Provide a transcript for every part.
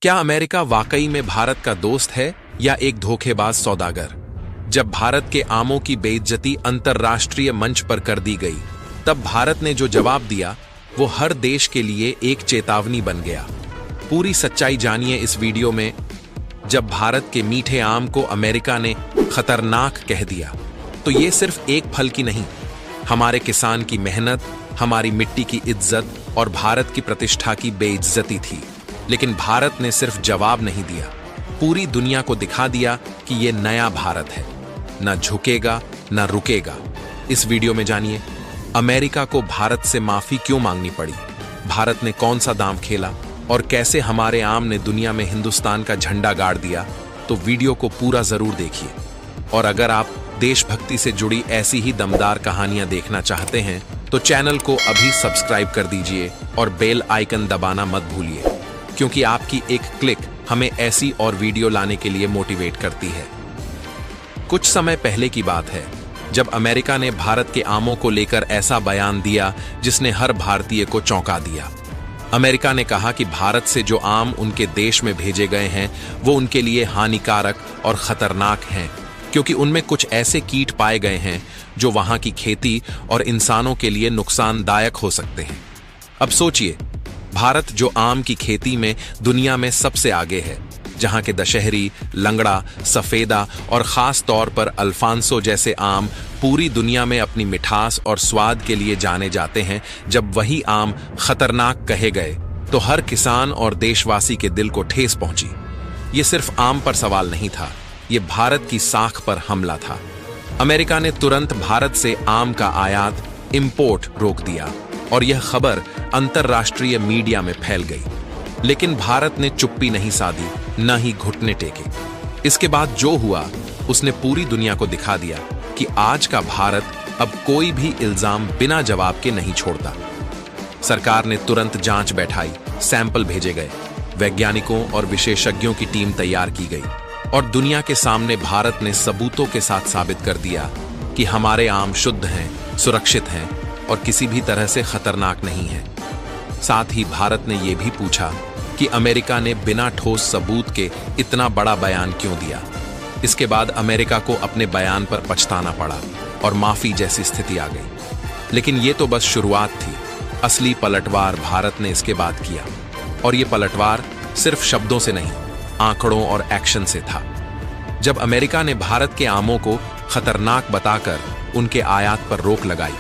क्या अमेरिका वाकई में भारत का दोस्त है या एक धोखेबाज सौदागर? जब भारत के आमों की बेइज्जती अंतर्राष्ट्रीय मंच पर कर दी गई, तब भारत ने जो जवाब दिया वो हर देश के लिए एक चेतावनी बन गया। पूरी सच्चाई जानिए इस वीडियो में। जब भारत के मीठे आम को अमेरिका ने खतरनाक कह दिया, तो ये सिर्फ एक फल की नहीं, हमारे किसान की मेहनत, हमारी मिट्टी की इज्जत और भारत की प्रतिष्ठा की बेइज्जती थी। लेकिन भारत ने सिर्फ जवाब नहीं दिया, पूरी दुनिया को दिखा दिया कि ये नया भारत है, न झुकेगा न रुकेगा। इस वीडियो में जानिए अमेरिका को भारत से माफी क्यों मांगनी पड़ी, भारत ने कौन सा दांव खेला और कैसे हमारे आम ने दुनिया में हिंदुस्तान का झंडा गाड़ दिया। तो वीडियो को पूरा जरूर देखिए। और अगर आप देशभक्ति से जुड़ी ऐसी ही दमदार कहानियां देखना चाहते हैं तो चैनल को अभी सब्सक्राइब कर दीजिए और बेल आइकन दबाना मत भूलिए, क्योंकि आपकी एक क्लिक हमें ऐसी और वीडियो लाने के लिए मोटिवेट करती है। कुछ समय पहले की बात है, जब अमेरिका ने भारत के आमों को लेकर ऐसा बयान दिया जिसने हर भारतीय को चौंका दिया। अमेरिका ने कहा कि भारत से जो आम उनके देश में भेजे गए हैं वो उनके लिए हानिकारक और खतरनाक हैं, क्योंकि उनमें कुछ ऐसे कीट पाए गए हैं जो वहां की खेती और इंसानों के लिए नुकसानदायक हो सकते हैं। अब सोचिए, भारत जो आम की खेती में दुनिया में सबसे आगे है, जहां के दशहरी, लंगड़ा, सफेदा और खास तौर पर अल्फांसो जैसे आम पूरी दुनिया में अपनी मिठास और स्वाद के लिए जाने जाते हैं, जब वही आम खतरनाक कहे गए तो हर किसान और देशवासी के दिल को ठेस पहुंची। ये सिर्फ आम पर सवाल नहीं था, ये भारत की साख पर हमला था। अमेरिका ने तुरंत भारत से आम का आयात, इंपोर्ट रोक दिया और यह खबर अंतर्राष्ट्रीय मीडिया में फैल गई। लेकिन भारत ने चुप्पी नहीं साधी, न ही घुटने टेके। इसके बाद जो हुआ उसने पूरी दुनिया को दिखा दिया कि आज का भारत अब कोई भी इल्जाम बिना जवाब के नहीं छोड़ता। सरकार ने तुरंत जांच बैठाई, सैंपल भेजे गए, वैज्ञानिकों और विशेषज्ञों की टीम तैयार की गई और दुनिया के सामने भारत ने सबूतों के साथ साबित कर दिया कि हमारे आम शुद्ध हैं, सुरक्षित हैं और किसी भी तरह से खतरनाक नहीं है। साथ ही भारत ने यह भी पूछा कि अमेरिका ने बिना ठोस सबूत के इतना बड़ा बयान क्यों दिया। इसके बाद अमेरिका को अपने बयान पर पछताना पड़ा और माफी जैसी स्थिति आ गई। लेकिन यह तो बस शुरुआत थी, असली पलटवार भारत ने इसके बाद किया। और यह पलटवार सिर्फ शब्दों से नहीं, आंकड़ों और एक्शन से था। जब अमेरिका ने भारत के आमों को खतरनाक बताकर उनके आयात पर रोक लगाई,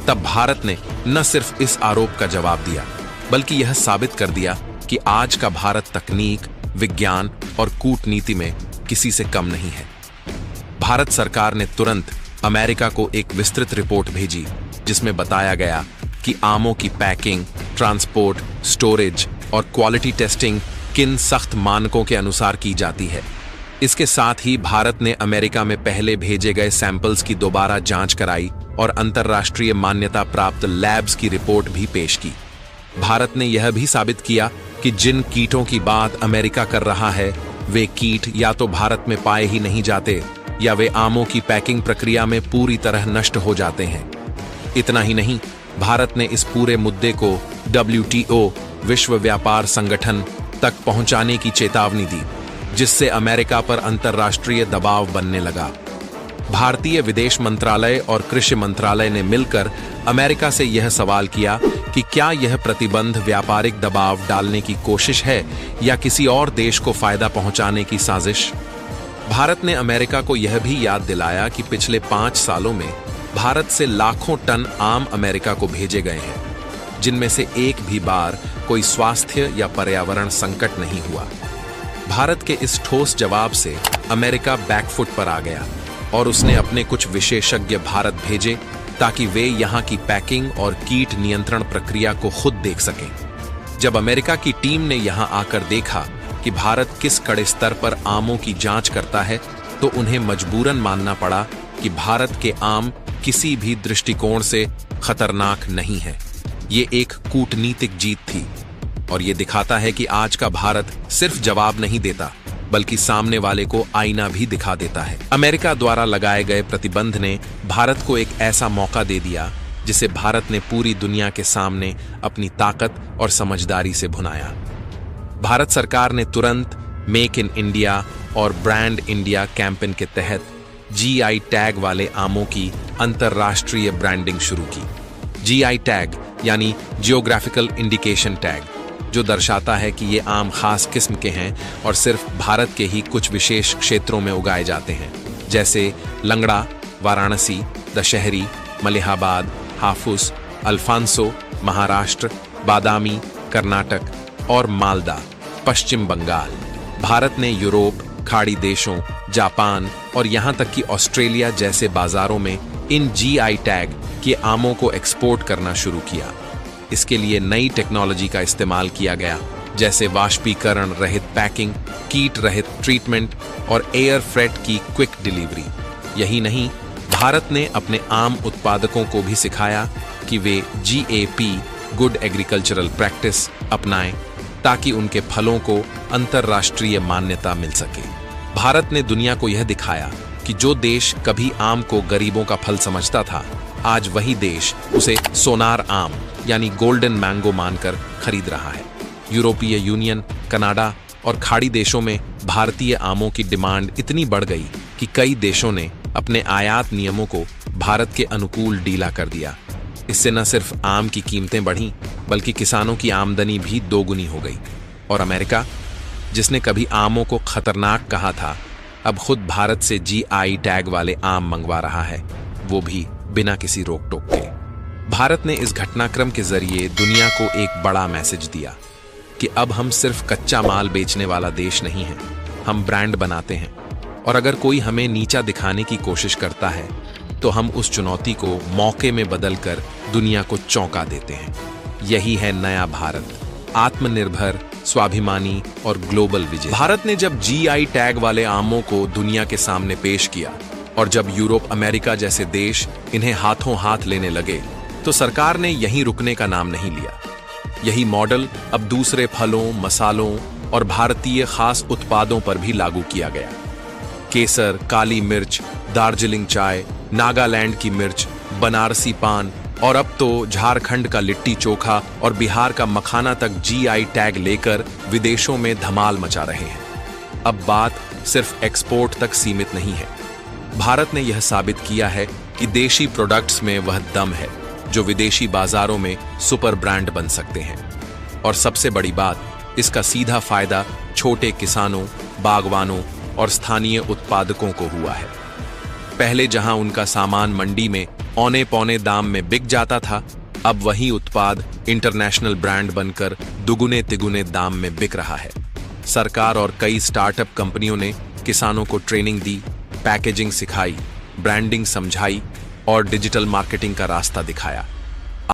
तब भारत ने न सिर्फ इस आरोप का जवाब दिया, बल्कि यह साबित कर दिया कि आज का भारत तकनीक, विज्ञान और कूटनीति में किसी से कम नहीं है। भारत सरकार ने तुरंत अमेरिका को एक विस्तृत रिपोर्ट भेजी, जिसमें बताया गया कि आमों की पैकिंग, ट्रांसपोर्ट, स्टोरेज और क्वालिटी टेस्टिंग किन सख्त मानकों के अनुसार की जाती है। इसके साथ ही भारत ने अमेरिका में पहले भेजे गए सैंपल्स की दोबारा जांच कराई और अंतर्राष्ट्रीय मान्यता प्राप्त लैब्स की रिपोर्ट भी पेश की। भारत ने यह भी साबित किया कि जिन कीटों की बात अमेरिका कर रहा है, वे कीट या तो भारत में पाए ही नहीं जाते या वे आमों की पैकिंग प्रक्रिया में पूरी तरह नष्ट हो जाते हैं। इतना ही नहीं, भारत ने इस पूरे मुद्दे को WTO, विश्व व्यापार संगठन तक पहुंचाने की चेतावनी दी, जिससे अमेरिका पर अंतर्राष्ट्रीय दबाव बनने लगा। भारतीय विदेश मंत्रालय और कृषि मंत्रालय ने मिलकर अमेरिका से यह सवाल किया कि क्या यह प्रतिबंध व्यापारिक दबाव डालने की कोशिश है या किसी और देश को फायदा पहुंचाने की साजिश। भारत ने अमेरिका को यह भी याद दिलाया कि पिछले 5 सालों में भारत से लाखों टन आम अमेरिका को भेजे गए हैं, जिनमें से एक भी बार कोई स्वास्थ्य या पर्यावरण संकट नहीं हुआ। भारत के इस ठोस जवाब से अमेरिका बैकफुट पर आ गया और उसने अपने कुछ विशेषज्ञ भारत भेजे ताकि वे यहाँ की पैकिंग और कीट नियंत्रण प्रक्रिया को खुद देख सकें। जब अमेरिका की टीम ने यहाँ आकर देखा कि भारत किस कड़े स्तर पर आमों की जांच करता है, तो उन्हें मजबूरन मानना पड़ा कि भारत के आम किसी भी दृष्टिकोण से खतरनाक नहीं है। ये एक कूटनीतिक जीत थी और ये दिखाता है कि आज का भारत सिर्फ जवाब नहीं देता, बल्कि सामने वाले को आईना भी दिखा देता है। अमेरिका द्वारा लगाए गए प्रतिबंध ने भारत को एक ऐसा मौका दे दिया जिसे भारत ने पूरी दुनिया के सामने अपनी ताकत और समझदारी से भुनाया। भारत सरकार ने तुरंत मेक इन इंडिया और ब्रांड इंडिया कैंपेन के तहत जीआई टैग वाले आमों की अंतर्राष्ट्रीय ब्रांडिंग शुरू की। जीआई टैग यानी जियोग्राफिकल इंडिकेशन टैग, जो दर्शाता है कि ये आम खास किस्म के हैं और सिर्फ भारत के ही कुछ विशेष क्षेत्रों में उगाए जाते हैं, जैसे लंगड़ा, वाराणसी, दशहरी, मलिहाबाद, हाफुस, अल्फांसो, महाराष्ट्र, बादामी, कर्नाटक और मालदा, पश्चिम बंगाल। भारत ने यूरोप, खाड़ी देशों, जापान और यहां तक कि ऑस्ट्रेलिया जैसे बाजारों में इन जीआई टैग के आमों को एक्सपोर्ट करना शुरू किया। इसके लिए नई टेक्नोलॉजी का इस्तेमाल किया गया, जैसे वाष्पीकरण रहित पैकिंग, कीट रहित ट्रीटमेंट और एयर फ्रेट की क्विक डिलीवरी। यही नहीं, भारत ने अपने आम उत्पादकों को भी सिखाया कि वे जीएपी गुड एग्रीकल्चरल प्रैक्टिस अपनाएं, ताकि उनके फलों को अंतर्राष्ट्रीय मान्यता मिल सके। भारत ने दुनिया को यह दिखाया कि जो देश कभी आम को गरीबों का फल समझता था, आज वही देश उसे सोनार आम यानी गोल्डन मैंगो मानकर खरीद रहा है। यूरोपीय यूनियन, कनाडा और खाड़ी देशों में भारतीय आमों की डिमांड इतनी बढ़ गई कि कई देशों ने अपने आयात नियमों को भारत के अनुकूल ढीला कर दिया। इससे न सिर्फ आम की कीमतें बढ़ीं, बल्कि किसानों की आमदनी भी दोगुनी हो गई। और अमेरिका, जिसने कभी आमों को खतरनाक कहा था, अब खुद भारत से जीआई टैग वाले आम मंगवा रहा है, वो भी बिना किसी रोक टोक के। भारत ने इस घटनाक्रम के जरिए दुनिया को एक बड़ा मैसेज दिया कि अब हम सिर्फ कच्चा माल बेचने वाला देश नहीं हैं, हम ब्रांड बनाते हैं। और अगर कोई हमें नीचा दिखाने की कोशिश करता है, तो हम उस चुनौती को मौके में बदलकर दुनिया को चौंका देते हैं। यही है नया भारत, आत्मनिर्भर, स्वाभिमानी और ग्लोबल विजय। भारत ने जब जीआई टैग वाले आमों को दुनिया के सामने पेश किया और जब यूरोप, अमेरिका जैसे देश इन्हें हाथों हाथ लेने लगे, तो सरकार ने यहीं रुकने का नाम नहीं लिया। यही मॉडल अब दूसरे फलों, मसालों और भारतीय खास उत्पादों पर भी लागू किया गया। केसर, काली मिर्च, दार्जिलिंग चाय, नागालैंड की मिर्च, बनारसी पान और अब तो झारखंड का लिट्टी चोखा और बिहार का मखाना तक जीआई टैग लेकर विदेशों में धमाल मचा रहे हैं। अब बात सिर्फ एक्सपोर्ट तक सीमित नहीं है। भारत ने यह साबित किया है कि देशी प्रोडक्ट्स में वह दम है जो विदेशी बाजारों में सुपर ब्रांड बन सकते हैं। और सबसे बड़ी बात, इसका सीधा फायदा छोटे किसानों, बागवानों और स्थानीय उत्पादकों को हुआ है। पहले जहां उनका सामान मंडी में औने पौने दाम में बिक जाता था, अब वही उत्पाद इंटरनेशनल ब्रांड बनकर दुगुने तिगुने दाम में बिक रहा है। सरकार और कई स्टार्टअप कंपनियों ने किसानों को ट्रेनिंग दी, पैकेजिंग सिखाई, ब्रांडिंग समझाई और डिजिटल मार्केटिंग का रास्ता दिखाया।